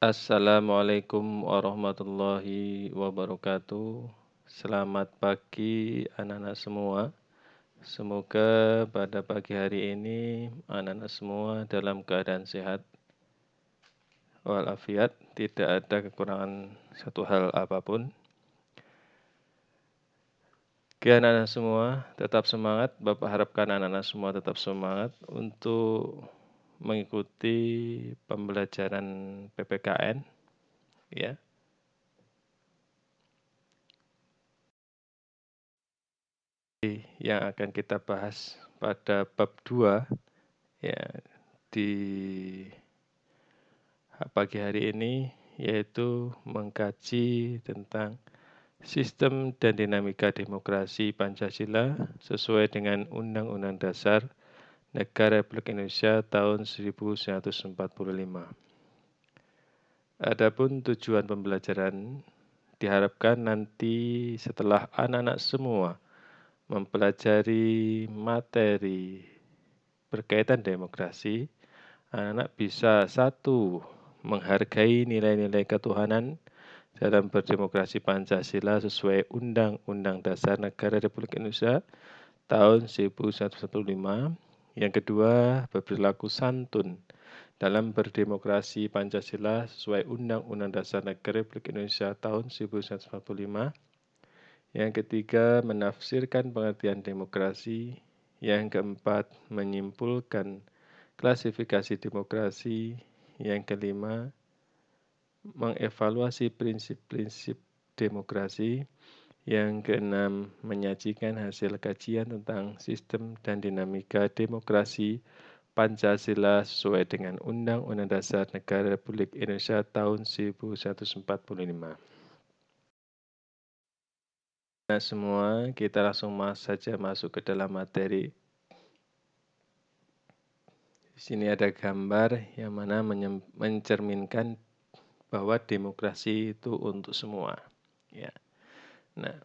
Assalamualaikum warahmatullahi wabarakatuh. Selamat pagi anak-anak semua. Semoga pada pagi hari ini anak-anak semua dalam keadaan sehat walafiat, tidak ada kekurangan satu hal apapun. Oke anak-anak semua, tetap semangat. Bapak harapkan anak-anak semua tetap semangat untuk mengikuti pembelajaran PPKN, ya. Yang akan kita bahas pada bab 2 ya di pagi hari ini, yaitu mengkaji tentang sistem dan dinamika demokrasi Pancasila sesuai dengan Undang-Undang Dasar Negara Republik Indonesia tahun 1945. Adapun tujuan pembelajaran diharapkan nanti setelah anak-anak semua mempelajari materi berkaitan demokrasi, anak-anak bisa satu, menghargai nilai-nilai ketuhanan dalam berdemokrasi Pancasila sesuai Undang-Undang Dasar Negara Republik Indonesia tahun 1945. Yang kedua, berperilaku santun dalam berdemokrasi Pancasila sesuai Undang-Undang Dasar Negara Republik Indonesia tahun 1945. Yang ketiga, menafsirkan pengertian demokrasi. Yang keempat, menyimpulkan klasifikasi demokrasi. Yang kelima, mengevaluasi prinsip-prinsip demokrasi. Yang keenam, menyajikan hasil kajian tentang sistem dan dinamika demokrasi Pancasila sesuai dengan Undang-Undang Dasar Negara Republik Indonesia tahun 1945. Nah, semua kita langsung saja masuk ke dalam materi. Di sini ada gambar yang mana mencerminkan bahwa demokrasi itu untuk semua. Ya. Nah,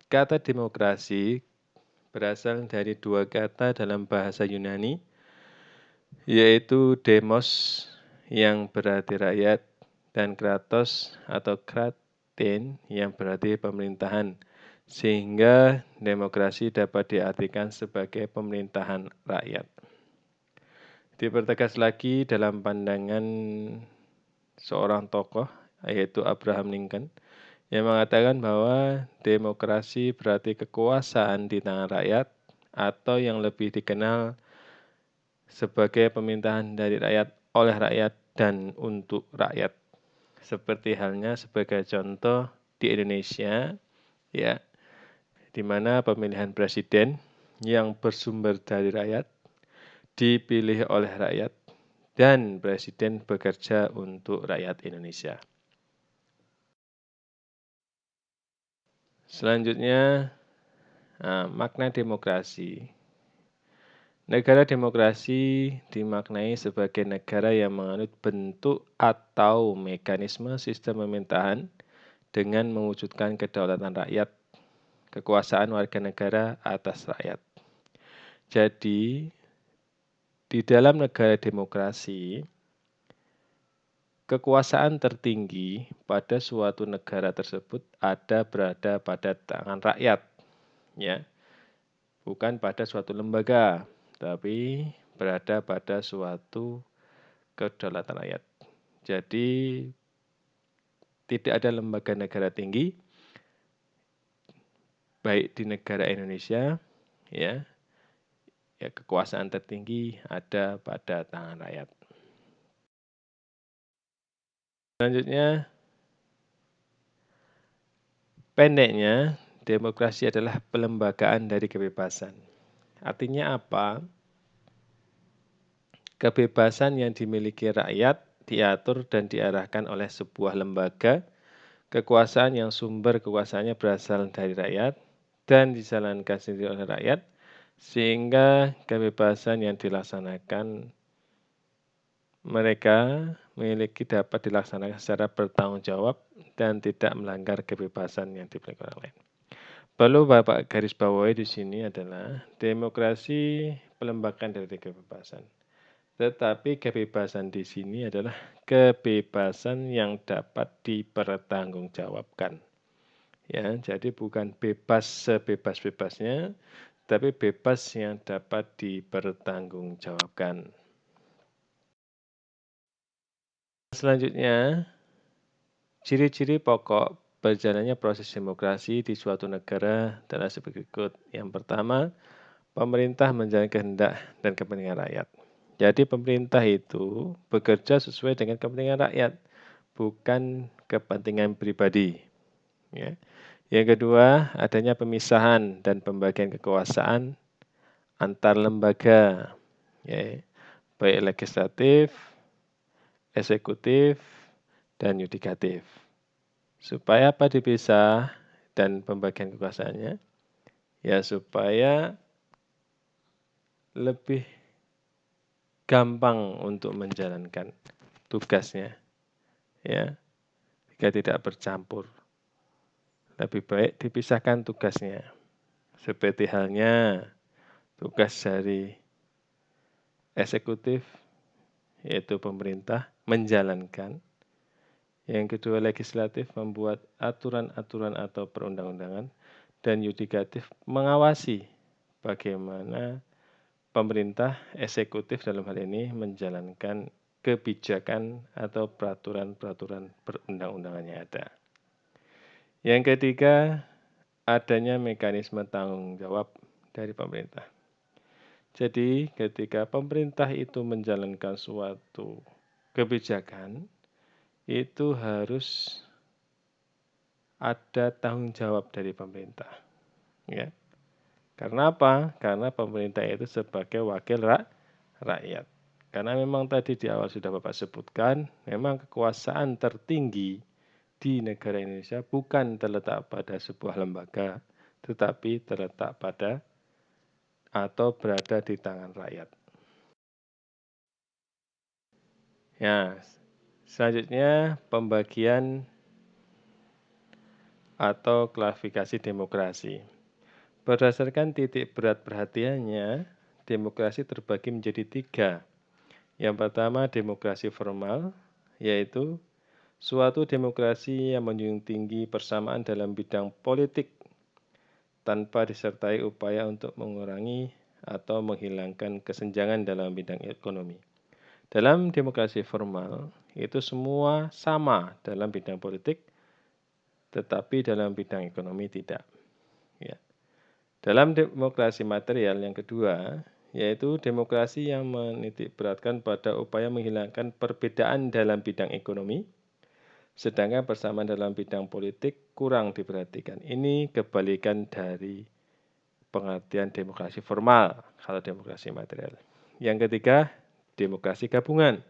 kata demokrasi berasal dari dua kata dalam bahasa Yunani, yaitu demos yang berarti rakyat dan kratos atau kraten yang berarti pemerintahan. Sehingga demokrasi dapat diartikan sebagai pemerintahan rakyat. Dipertegas lagi dalam pandangan seorang tokoh, yaitu Abraham Lincoln, yang mengatakan bahwa demokrasi berarti kekuasaan di tangan rakyat, atau yang lebih dikenal sebagai pemerintahan dari rakyat, oleh rakyat, dan untuk rakyat. Seperti halnya sebagai contoh di Indonesia, ya, di mana pemilihan presiden yang bersumber dari rakyat, dipilih oleh rakyat, dan presiden bekerja untuk rakyat Indonesia. Selanjutnya, makna demokrasi. Negara demokrasi dimaknai sebagai negara yang menganut bentuk atau mekanisme sistem pemerintahan dengan mewujudkan kedaulatan rakyat, kekuasaan warga negara atas rakyat. Jadi, di dalam negara demokrasi, kekuasaan tertinggi pada suatu negara tersebut berada pada tangan rakyat, ya, bukan pada suatu lembaga, tapi berada pada suatu kedaulatan rakyat. Jadi, tidak ada lembaga negara tinggi, baik di negara Indonesia, ya kekuasaan tertinggi ada pada tangan rakyat. Selanjutnya, pendeknya, demokrasi adalah pelembagaan dari kebebasan. Artinya apa? Kebebasan yang dimiliki rakyat diatur dan diarahkan oleh sebuah lembaga, kekuasaan yang sumber kekuasaannya berasal dari rakyat dan dijalankan sendiri oleh rakyat, sehingga kebebasan yang dilaksanakan mereka memiliki dapat dilaksanakan secara bertanggung jawab dan tidak melanggar kebebasan yang dimiliki orang lain. Perlu Bapak garis bawahi di sini adalah demokrasi pelembagaan dari kebebasan. Tetapi kebebasan di sini adalah kebebasan yang dapat dipertanggungjawabkan. Ya, jadi bukan bebas sebebas-bebasnya, tapi bebas yang dapat dipertanggungjawabkan. Selanjutnya, ciri-ciri pokok berjalannya proses demokrasi di suatu negara adalah sebagai berikut. Yang pertama, pemerintah menjalankan kehendak dan kepentingan rakyat. Jadi pemerintah itu bekerja sesuai dengan kepentingan rakyat, bukan kepentingan pribadi. Ya. Yang kedua, adanya pemisahan dan pembagian kekuasaan antar lembaga, ya, baik legislatif, eksekutif, dan yudikatif. Supaya apa dipisah dan pembagian kekuasaannya? Ya supaya lebih gampang untuk menjalankan tugasnya, ya, jika tidak bercampur. Lebih baik dipisahkan tugasnya. Seperti halnya tugas dari eksekutif, yaitu pemerintah, menjalankan. Yang kedua, legislatif membuat aturan-aturan atau perundang-undangan. Dan yudikatif mengawasi bagaimana pemerintah eksekutif dalam hal ini menjalankan kebijakan atau peraturan-peraturan perundang-undangan yang ada. Yang ketiga, adanya mekanisme tanggung jawab dari pemerintah. Jadi, ketika pemerintah itu menjalankan suatu kebijakan, itu harus ada tanggung jawab dari pemerintah. Ya. Karena apa? Karena pemerintah itu sebagai wakil rakyat. Karena memang tadi di awal sudah Bapak sebutkan, memang kekuasaan tertinggi di negara Indonesia bukan terletak pada sebuah lembaga, tetapi terletak pada atau berada di tangan rakyat. Ya, selanjutnya pembagian atau klasifikasi demokrasi. Berdasarkan titik berat perhatiannya, demokrasi terbagi menjadi 3. Yang pertama, demokrasi formal, yaitu suatu demokrasi yang menjunjung tinggi persamaan dalam bidang politik tanpa disertai upaya untuk mengurangi atau menghilangkan kesenjangan dalam bidang ekonomi. Dalam demokrasi formal, itu semua sama dalam bidang politik, tetapi dalam bidang ekonomi tidak. Ya. Dalam demokrasi material yang kedua, yaitu demokrasi yang menitikberatkan pada upaya menghilangkan perbedaan dalam bidang ekonomi, sedangkan persamaan dalam bidang politik kurang diperhatikan. Ini kebalikan dari pengertian demokrasi formal, kalau demokrasi material. Yang ketiga, demokrasi gabungan,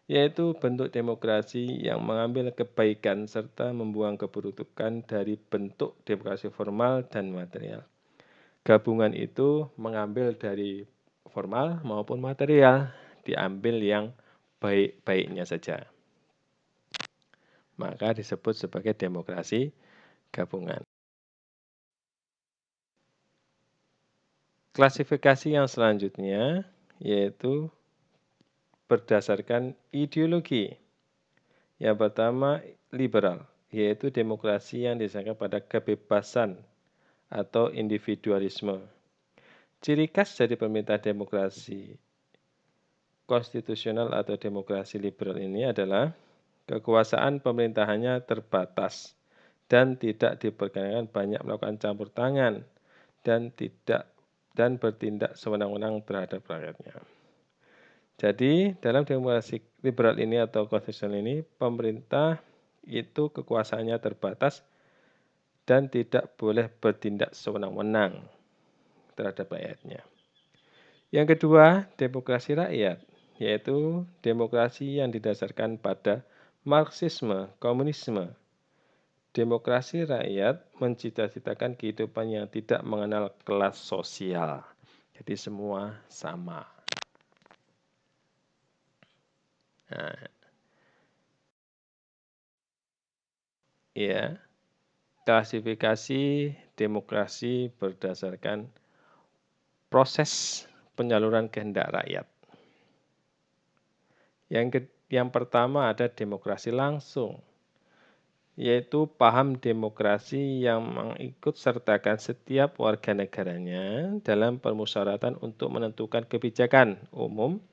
yaitu bentuk demokrasi yang mengambil kebaikan serta membuang keburukan dari bentuk demokrasi formal dan material. Gabungan itu mengambil dari formal maupun material, diambil yang baik-baiknya saja. Maka disebut sebagai demokrasi gabungan. Klasifikasi yang selanjutnya yaitu berdasarkan ideologi. Yang pertama, liberal, yaitu demokrasi yang didasarkan pada kebebasan atau individualisme. Ciri khas dari pemerintah demokrasi konstitusional atau demokrasi liberal ini adalah kekuasaan pemerintahannya terbatas dan tidak diperkenankan banyak melakukan campur tangan dan bertindak sewenang-wenang terhadap rakyatnya. Jadi, dalam demokrasi liberal ini atau konstitusional ini, pemerintah itu kekuasaannya terbatas dan tidak boleh bertindak sewenang-wenang terhadap rakyatnya. Yang kedua, demokrasi rakyat, yaitu demokrasi yang didasarkan pada Marxisme, komunisme. Demokrasi rakyat mencita-citakan kehidupan yang tidak mengenal kelas sosial. Jadi semua sama. Nah, ya, klasifikasi demokrasi berdasarkan proses penyaluran kehendak rakyat. Yang pertama ada demokrasi langsung, yaitu paham demokrasi yang mengikut sertakan setiap warga negaranya dalam permusyawaratan untuk menentukan kebijakan umum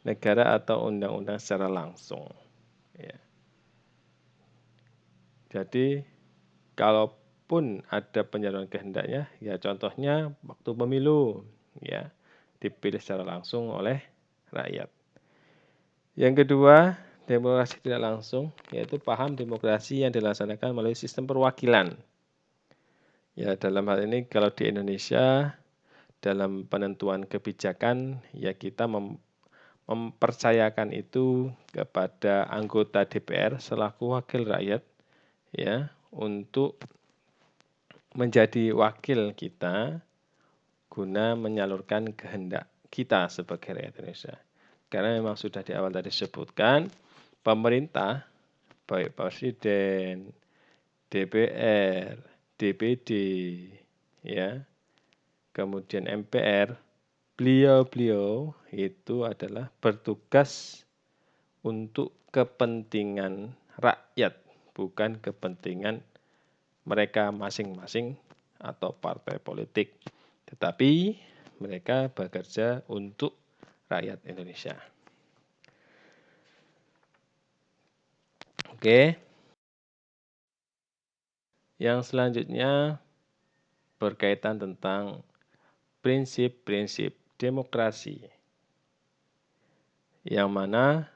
negara atau undang-undang secara langsung. Ya. Jadi, kalaupun ada penyaluran kehendaknya, ya contohnya waktu pemilu, ya dipilih secara langsung oleh rakyat. Yang kedua, demokrasi tidak langsung, yaitu paham demokrasi yang dilaksanakan melalui sistem perwakilan. Ya, dalam hal ini kalau di Indonesia, dalam penentuan kebijakan, ya kita mempercayakan itu kepada anggota DPR selaku wakil rakyat, ya, untuk menjadi wakil kita guna menyalurkan kehendak kita sebagai rakyat Indonesia. Karena memang sudah di awal tadi disebutkan, pemerintah, baik presiden, DPR, DPD, ya, kemudian MPR, beliau-beliau itu adalah bertugas untuk kepentingan rakyat, bukan kepentingan mereka masing-masing atau partai politik, tetapi mereka bekerja untuk rakyat Indonesia. Oke. Yang selanjutnya berkaitan tentang prinsip-prinsip demokrasi, yang mana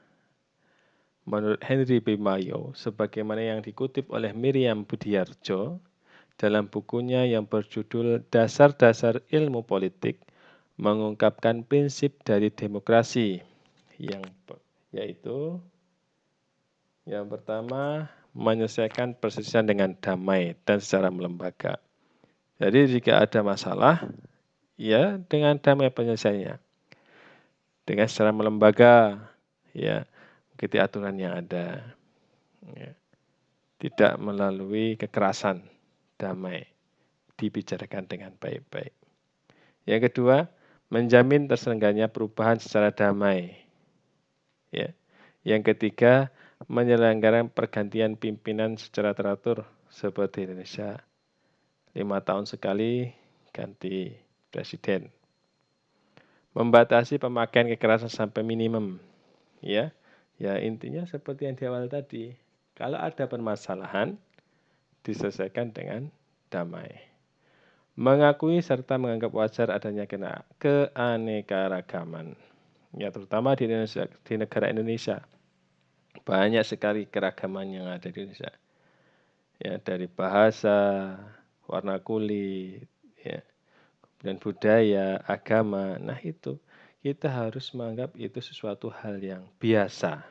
menurut Henry B. Mayo, sebagaimana yang dikutip oleh Miriam Budiarjo dalam bukunya yang berjudul Dasar-Dasar Ilmu Politik, mengungkapkan prinsip dari demokrasi, yaitu yang pertama, menyelesaikan perselisihan dengan damai dan secara melembaga. Jadi jika ada masalah, ya dengan damai penyelesaiannya, dengan secara melembaga, ya mengikuti aturan yang ada, ya. Tidak melalui kekerasan, damai, dibicarakan dengan baik-baik. Yang kedua, menjamin terselenggaranya perubahan secara damai. Ya. Yang ketiga, menyelenggarakan pergantian pimpinan secara teratur seperti Indonesia. 5 tahun sekali ganti presiden. Membatasi pemakaian kekerasan sampai minimum. Ya intinya seperti yang di awal tadi. Kalau ada permasalahan, diselesaikan dengan damai. Mengakui serta menganggap wajar adanya keanekaragaman. Ya, terutama di Indonesia, di negara Indonesia. Banyak sekali keragaman yang ada di Indonesia. Ya, dari bahasa, warna kulit, ya, dan budaya, agama. Nah, itu kita harus menganggap itu sesuatu hal yang biasa.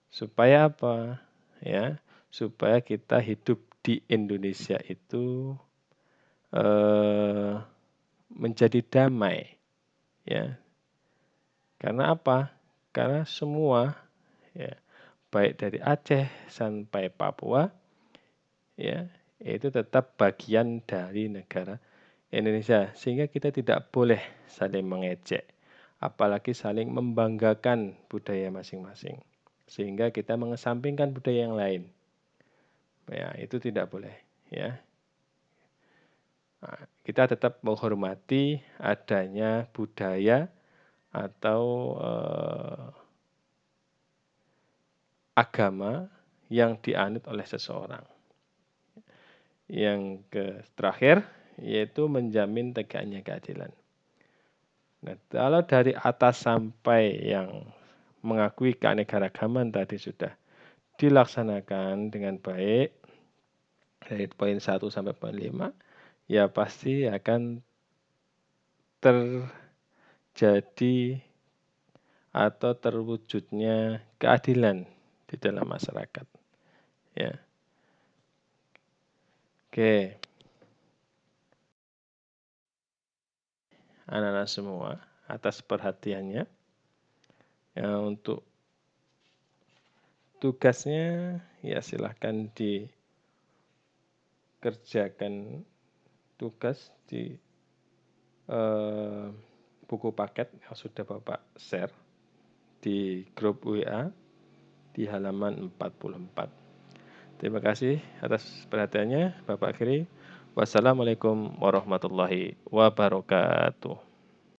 Supaya apa? Ya, supaya kita hidup di Indonesia itu menjadi damai. Ya. Karena apa? Karena semua, ya, baik dari Aceh sampai Papua, ya, itu tetap bagian dari negara Indonesia. Sehingga kita tidak boleh saling mengejek, apalagi saling membanggakan budaya masing-masing. Sehingga kita mengesampingkan budaya yang lain. Ya, itu tidak boleh, ya. Nah, kita tetap menghormati adanya budaya atau agama yang dianut oleh seseorang. Yang terakhir yaitu menjamin tegaknya keadilan. Nah, kalau dari atas sampai yang mengakui keanekaragaman tadi sudah dilaksanakan dengan baik dari poin 1 sampai poin 5, ya pasti akan terjadi atau terwujudnya keadilan di dalam masyarakat. Ya. Oke. Anak-anak semua atas perhatiannya. Ya, untuk tugasnya ya silahkan dikerjakan tugas di buku paket yang sudah Bapak share di grup WA di halaman 44. Terima kasih atas perhatiannya Bapak Giri. Wassalamualaikum warahmatullahi wabarakatuh.